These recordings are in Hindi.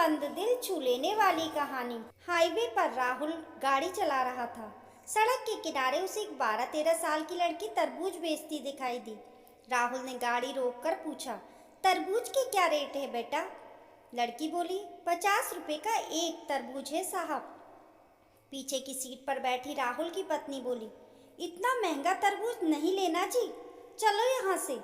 बंद दिल छू लेने वाली कहानी। हाईवे पर राहुल गाड़ी चला रहा था। सड़क के किनारे उसे एक 12-13 साल की लड़की तरबूज बेचती दिखाई दी। राहुल ने गाड़ी रोककर पूछा, तरबूज के क्या रेट है बेटा? लड़की बोली, 50 रुपए का एक तरबूज है साहब। पीछे की सीट पर बैठी राहुल की पत्नी बोली, इतना महंगा तरबूज नहीं लेना जी, चलो यहाँ से।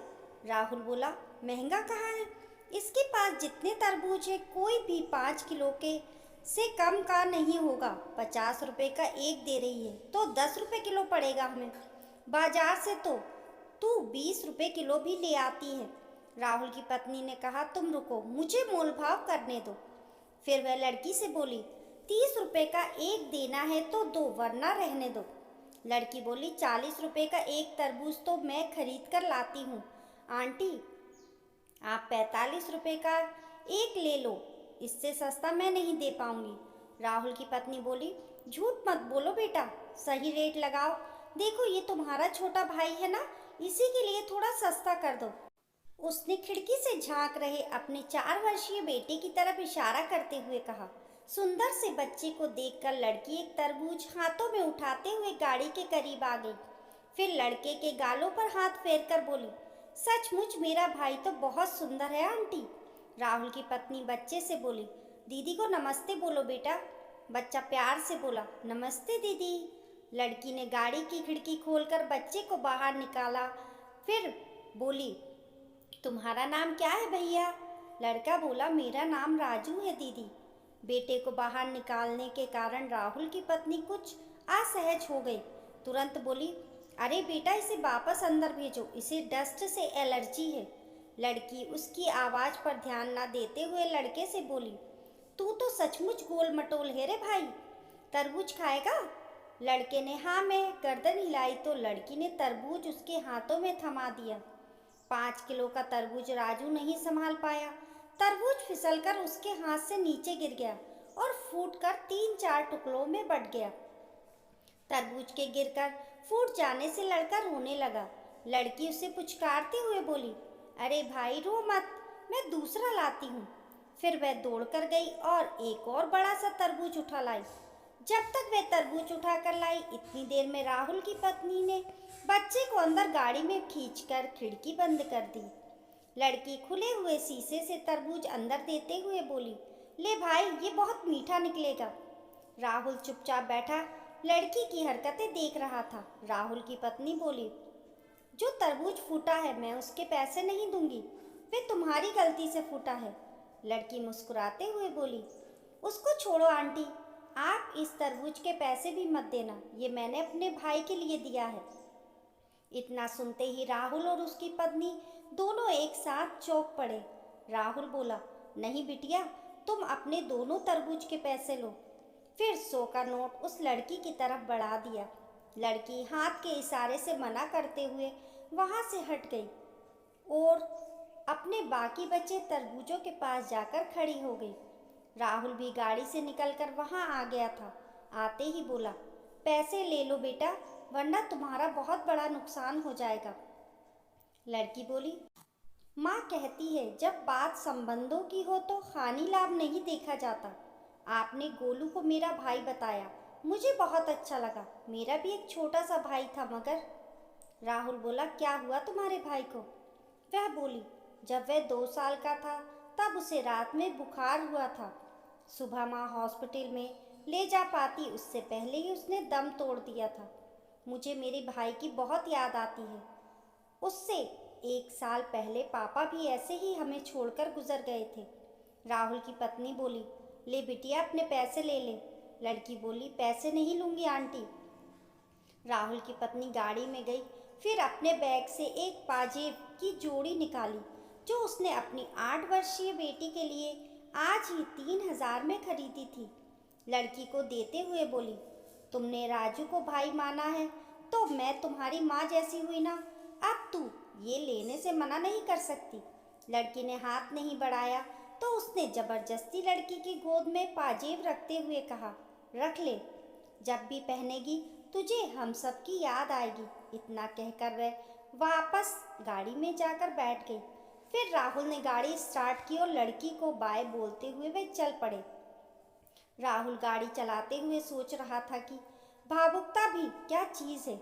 राहुल बोला, महंगा कहाँ है? इसके पास जितने तरबूज है कोई भी 5 किलो के से कम का नहीं होगा। 50 रुपए का एक दे रही है तो 10 रुपए किलो पड़ेगा हमें। बाजार से तो तू 20 रुपए किलो भी ले आती है। राहुल की पत्नी ने कहा, तुम रुको, मुझे मोल भाव करने दो। फिर वह लड़की से बोली, 30 रुपए का एक देना है तो दो, वरना रहने दो। लड़की बोली, 40 रुपए का एक तरबूज तो मैं खरीद कर लाती हूँ आंटी, आप 45 रुपए का एक ले लो, इससे सस्ता मैं नहीं दे पाऊंगी। राहुल की पत्नी बोली, झूठ मत बोलो बेटा, सही रेट लगाओ। देखो ये तुम्हारा छोटा भाई है ना, इसी के लिए थोड़ा सस्ता कर दो। उसने खिड़की से झांक रहे अपने 4 वर्षीय बेटे की तरफ इशारा करते हुए कहा। सुंदर से बच्चे को देखकर लड़की एक तरबूज हाथों में उठाते हुए गाड़ी के करीब आ गई। फिर लड़के के गालों पर हाथ फेरकर बोली, सचमुच मेरा भाई तो बहुत सुंदर है आंटी। राहुल की पत्नी बच्चे से बोली, दीदी को नमस्ते बोलो बेटा। बच्चा प्यार से बोला, नमस्ते दीदी। लड़की ने गाड़ी की खिड़की खोलकर बच्चे को बाहर निकाला। फिर बोली, तुम्हारा नाम क्या है भैया? लड़का बोला, मेरा नाम राजू है दीदी। बेटे को बाहर निकालने के कारण राहुल की पत्नी कुछ असहज हो गई। तुरंत बोली, अरे बेटा इसे वापस अंदर भेजो, इसे डस्ट से एलर्जी है। लड़की उसकी आवाज़ पर ध्यान न देते हुए लड़के से बोली, तू तो सचमुच गोल मटोल है रे भाई, तरबूज खाएगा? लड़के ने हाँ में गर्दन हिलाई तो लड़की ने तरबूज उसके हाथों में थमा दिया। 5 किलो का तरबूज राजू नहीं संभाल पाया। तरबूज फिसलकर उसके हाथ से नीचे गिर गया और फूटकर 3-4 टुकड़ों में बट गया। तरबूज के गिरकर फूट जाने से लड़का रोने लगा। लड़की उसे पुचकारते हुए बोली, अरे भाई रो मत, मैं दूसरा लाती हूँ। फिर वह दौड़कर गई और एक और बड़ा सा तरबूज उठा लाई। जब तक वह तरबूज उठाकर लाई, इतनी देर में राहुल की पत्नी ने बच्चे को अंदर गाड़ी में खींचकर खिड़की बंद कर दी। लड़की खुले हुए शीशे से तरबूज अंदर देते हुए बोली, ले भाई ये बहुत मीठा निकलेगा। राहुल चुपचाप बैठा लड़की की हरकतें देख रहा था। राहुल की पत्नी बोली, जो तरबूज फूटा है मैं उसके पैसे नहीं दूंगी, वे तुम्हारी गलती से फूटा है। लड़की मुस्कुराते हुए बोली, उसको छोड़ो आंटी, आप इस तरबूज के पैसे भी मत देना, ये मैंने अपने भाई के लिए दिया है। इतना सुनते ही राहुल और उसकी पत्नी दोनों एक साथ चौंक पड़े। राहुल बोला, नहीं बिटिया, तुम अपने दोनों तरबूज के पैसे लो। फिर 100 का नोट उस लड़की की तरफ बढ़ा दिया। लड़की हाथ के इशारे से मना करते हुए वहाँ से हट गई और अपने बाकी बचे तरबूजों के पास जाकर खड़ी हो गई। राहुल भी गाड़ी से निकलकर वहाँ आ गया था। आते ही बोला, पैसे ले लो बेटा, वरना तुम्हारा बहुत बड़ा नुकसान हो जाएगा। लड़की बोली, माँ कहती है जब बात संबंधों की हो तो हानि लाभ नहीं देखा जाता। आपने गोलू को मेरा भाई बताया, मुझे बहुत अच्छा लगा। मेरा भी एक छोटा सा भाई था मगर। राहुल बोला, क्या हुआ तुम्हारे भाई को? वह बोली, जब वह 2 साल का था तब उसे रात में बुखार हुआ था। सुबह माँ हॉस्पिटल में ले जा पाती उससे पहले ही उसने दम तोड़ दिया था। मुझे मेरे भाई की बहुत याद आती है। उससे 1 साल पहले पापा भी ऐसे ही हमें छोड़कर गुजर गए थे। राहुल की पत्नी बोली, ले बिटिया अपने पैसे ले ले। लड़की बोली, पैसे नहीं लूँगी आंटी। राहुल की पत्नी गाड़ी में गई, फिर अपने बैग से एक पाजेब की जोड़ी निकाली जो उसने अपनी 8 वर्षीय बेटी के लिए आज ही 3000 में खरीदी थी। लड़की को देते हुए बोली, तुमने राजू को भाई माना है तो मैं तुम्हारी माँ जैसी हुई ना, अब तू ये लेने से मना नहीं कर सकती। लड़की ने हाथ नहीं बढ़ाया तो उसने जबरदस्ती लड़की की गोद में पाजेब रखते हुए कहा, रख ले, जब भी पहनेगी तुझे हम सब की याद आएगी। इतना कहकर वह वापस गाड़ी में जाकर बैठ गई। फिर राहुल ने गाड़ी स्टार्ट की और लड़की को बाय बोलते हुए वे चल पड़े। राहुल गाड़ी चलाते हुए सोच रहा था कि भावुकता भी क्या चीज़ है।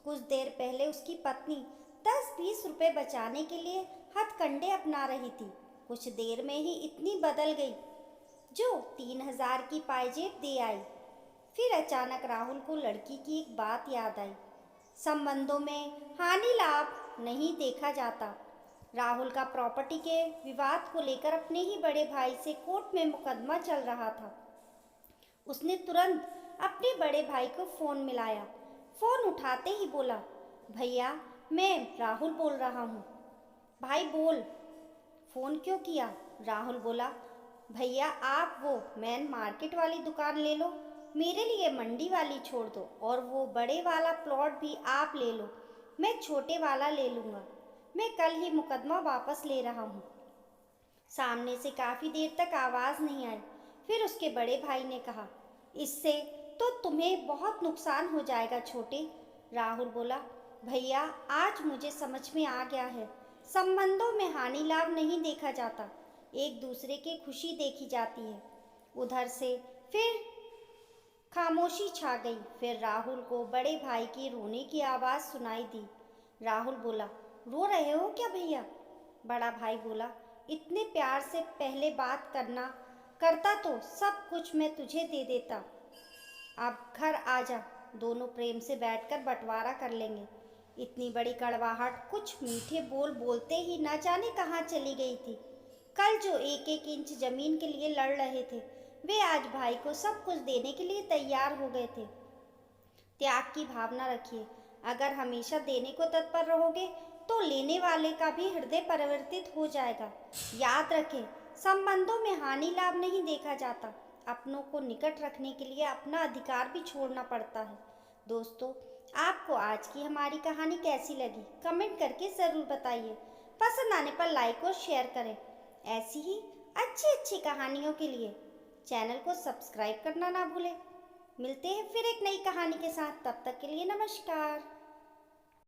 कुछ देर पहले उसकी पत्नी 10-20 रुपए बचाने के लिए हथकंडे अपना रही थी, कुछ देर में ही इतनी बदल गई जो 3,000 की पायजेब दे आई। फिर अचानक राहुल को लड़की की एक बात याद आई, संबंधों में हानि लाभ नहीं देखा जाता। राहुल का प्रॉपर्टी के विवाद को लेकर अपने ही बड़े भाई से कोर्ट में मुकदमा चल रहा था। उसने तुरंत अपने बड़े भाई को फ़ोन मिलाया। फ़ोन उठाते ही बोला, भैया मैं राहुल बोल रहा हूँ। भाई बोल। फ़ोन क्यों किया? राहुल बोला, भैया आप वो मेन मार्केट वाली दुकान ले लो, मेरे लिए मंडी वाली छोड़ दो, और वो बड़े वाला प्लॉट भी आप ले लो, मैं छोटे वाला ले लूँगा। मैं कल ही मुकदमा वापस ले रहा हूँ। सामने से काफ़ी देर तक आवाज़ नहीं आई। फिर उसके बड़े भाई ने कहा, इससे तो तुम्हें बहुत नुकसान हो जाएगा छोटे। राहुल बोला, भैया आज मुझे समझ में आ गया है, संबंधों में हानि लाभ नहीं देखा जाता, एक दूसरे की खुशी देखी जाती है। उधर से फिर खामोशी छा गई। फिर राहुल को बड़े भाई की रोने की आवाज़ सुनाई दी। राहुल बोला, रो रहे हो क्या भैया? बड़ा भाई बोला, इतने प्यार से पहले बात करता तो सब कुछ मैं तुझे दे देता। अब घर आ जा, दोनों प्रेम से बैठकर बंटवारा कर लेंगे। इतनी बड़ी कड़वाहट कुछ मीठे बोल बोलते ही न जाने कहाँ चली गई थी। कल जो एक एक इंच जमीन के लिए लड़ रहे थे, वे आज भाई को सब कुछ देने के लिए तैयार हो गए थे। त्याग की भावना रखिए। अगर हमेशा देने को तत्पर रहोगे तो लेने वाले का भी हृदय परिवर्तित हो जाएगा। याद रखें, संबंधों में हानि लाभ नहीं देखा जाता, अपनों को निकट रखने के लिए अपना अधिकार भी छोड़ना पड़ता है। दोस्तों, आपको आज की हमारी कहानी कैसी लगी कमेंट करके ज़रूर बताइए। पसंद आने पर लाइक और शेयर करें। ऐसी ही अच्छी अच्छी कहानियों के लिए चैनल को सब्सक्राइब करना ना भूलें। मिलते हैं फिर एक नई कहानी के साथ, तब तक के लिए नमस्कार।